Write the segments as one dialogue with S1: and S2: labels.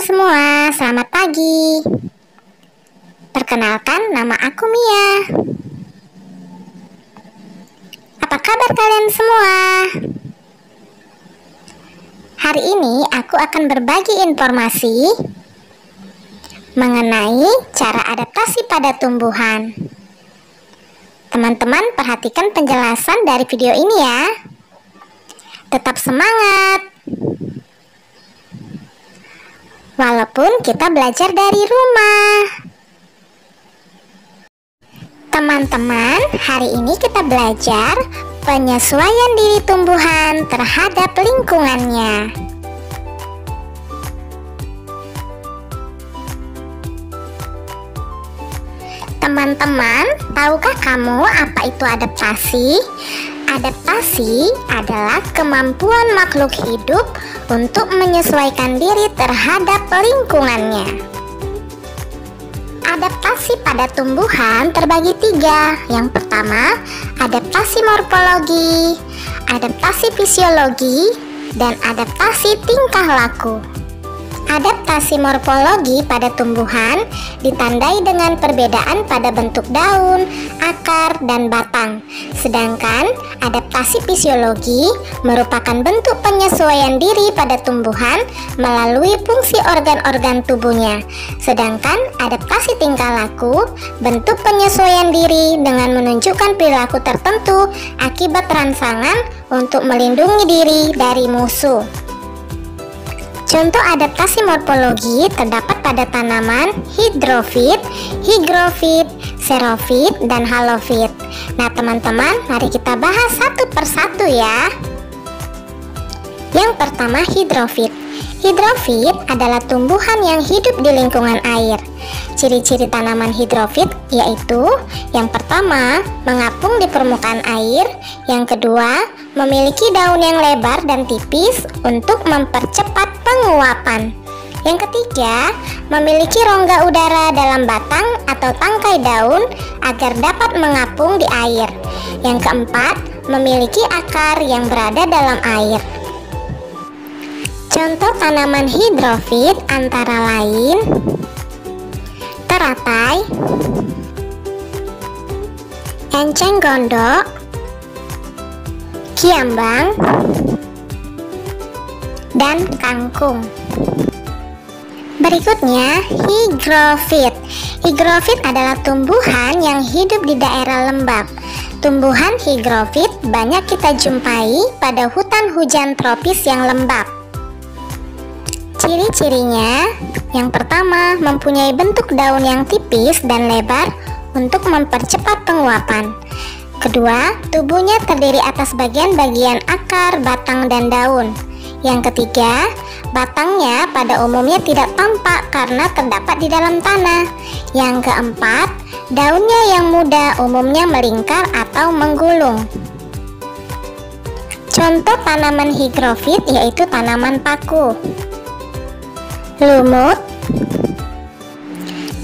S1: semua, selamat pagi. Perkenalkan, nama aku Mia. Apa kabar kalian semua? Hari ini aku akan berbagi informasi mengenai cara adaptasi pada tumbuhan. Teman-teman perhatikan penjelasan dari video ini ya. Tetap semangat. Walaupun kita belajar dari rumah. Teman-teman, hari ini kita belajar penyesuaian diri tumbuhan terhadap lingkungannya. Teman-teman, tahukah kamu apa itu adaptasi? Adaptasi adalah kemampuan makhluk hidup untuk menyesuaikan diri terhadap lingkungannya. Adaptasi pada tumbuhan terbagi tiga. Yang pertama, adaptasi morfologi, adaptasi fisiologi, dan adaptasi tingkah laku. Adaptasi morfologi pada tumbuhan ditandai dengan perbedaan pada bentuk daun, akar, dan batang. Sedangkan adaptasi fisiologi merupakan bentuk penyesuaian diri pada tumbuhan melalui fungsi organ-organ tubuhnya. Sedangkan adaptasi tingkah laku bentuk penyesuaian diri dengan menunjukkan perilaku tertentu akibat rangsangan untuk melindungi diri dari musuh. Contoh adaptasi morfologi terdapat pada tanaman hidrofit, hygrofit, xerofit, dan halofit. Nah teman-teman, mari kita bahas satu persatu ya. Yang pertama, hidrofit. Hidrofit adalah tumbuhan yang hidup di lingkungan air. Ciri-ciri tanaman hidrofit yaitu yang pertama, mengapung di permukaan air. Yang kedua, memiliki daun yang lebar dan tipis untuk mempercepat penguapan. Yang ketiga, memiliki rongga udara dalam batang atau tangkai daun agar dapat mengapung di air. Yang keempat, memiliki akar yang berada dalam air. Contoh tanaman hidrofit antara lain teratai, enceng gondok, kiambang, dan kangkung. Berikutnya, hygrofit. Hygrofit adalah tumbuhan yang hidup di daerah lembab. Tumbuhan hygrofit banyak kita jumpai pada hutan hujan tropis yang lembab. Ciri-cirinya, yang pertama, mempunyai bentuk daun yang tipis dan lebar untuk mempercepat penguapan. Kedua, tubuhnya terdiri atas bagian-bagian akar, batang, dan daun. Yang ketiga, batangnya pada umumnya tidak tampak karena terdapat di dalam tanah. Yang keempat, daunnya yang muda umumnya melingkar atau menggulung. Contoh tanaman hygrofit yaitu tanaman paku, lumut,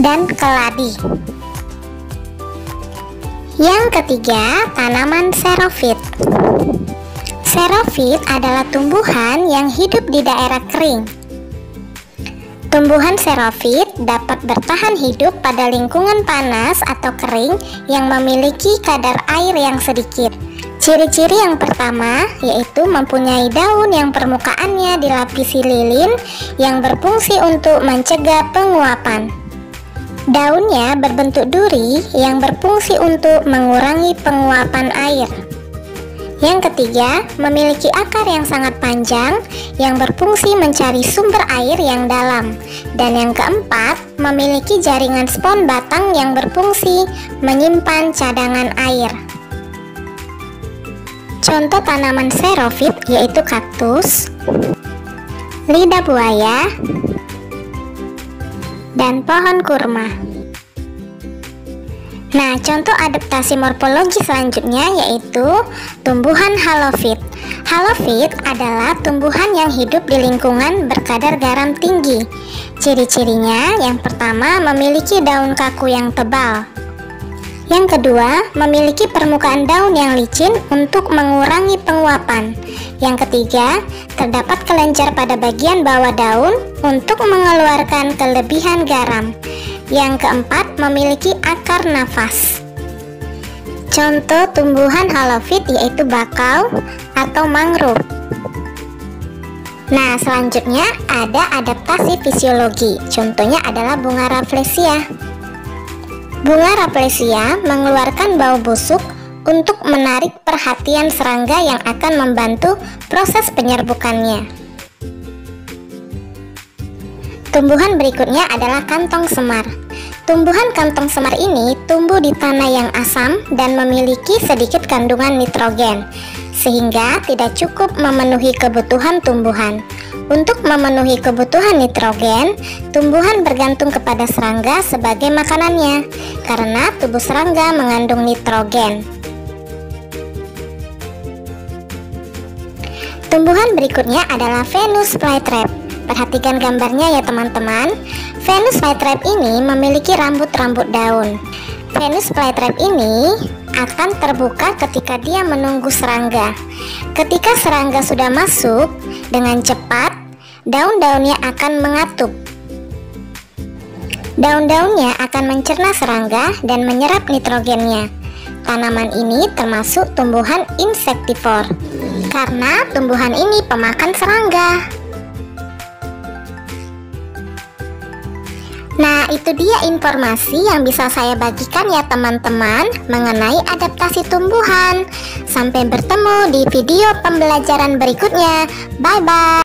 S1: dan keladi. Yang ketiga, tanaman xerofit. Xerofit adalah tumbuhan yang hidup di daerah kering. Tumbuhan xerofit dapat bertahan hidup pada lingkungan panas atau kering yang memiliki kadar air yang sedikit. Ciri-ciri yang pertama yaitu mempunyai daun yang permukaannya dilapisi lilin yang berfungsi untuk mencegah penguapan. Daunnya berbentuk duri yang berfungsi untuk mengurangi penguapan air. Yang ketiga, memiliki akar yang sangat panjang yang berfungsi mencari sumber air yang dalam. Dan yang keempat, memiliki jaringan spon batang yang berfungsi menyimpan cadangan air. Contoh tanaman xerofit yaitu kaktus, lidah buaya, dan pohon kurma. Nah, contoh adaptasi morfologi selanjutnya yaitu tumbuhan halofit. Halofit adalah tumbuhan yang hidup di lingkungan berkadar garam tinggi. Ciri-cirinya yang pertama, memiliki daun kaku yang tebal. Yang kedua, memiliki permukaan daun yang licin untuk mengurangi penguapan. Yang ketiga, terdapat kelenjar pada bagian bawah daun untuk mengeluarkan kelebihan garam. Yang keempat, memiliki akar nafas. Contoh tumbuhan halofit yaitu bakau atau mangrove. Nah, selanjutnya ada adaptasi fisiologi. Contohnya adalah bunga Rafflesia. Bunga Rafflesia mengeluarkan bau busuk untuk menarik perhatian serangga yang akan membantu proses penyerbukannya. Tumbuhan berikutnya adalah kantong semar. Tumbuhan kantong semar ini tumbuh di tanah yang asam dan memiliki sedikit kandungan nitrogen, sehingga tidak cukup memenuhi kebutuhan tumbuhan. Untuk memenuhi kebutuhan nitrogen, tumbuhan bergantung kepada serangga sebagai makanannya, karena tubuh serangga mengandung nitrogen. Tumbuhan berikutnya adalah Venus flytrap. Perhatikan gambarnya ya teman-teman. Venus flytrap ini memiliki rambut-rambut daun. Venus flytrap ini akan terbuka ketika dia menunggu serangga. Ketika serangga sudah masuk, dengan cepat daun-daunnya akan mengatup. Daun-daunnya akan mencerna serangga dan menyerap nitrogennya. Tanaman ini termasuk tumbuhan insektivor, karena tumbuhan ini pemakan serangga. Nah, itu dia informasi yang bisa saya bagikan ya teman-teman mengenai adaptasi tumbuhan. Sampai bertemu di video pembelajaran berikutnya. Bye-bye.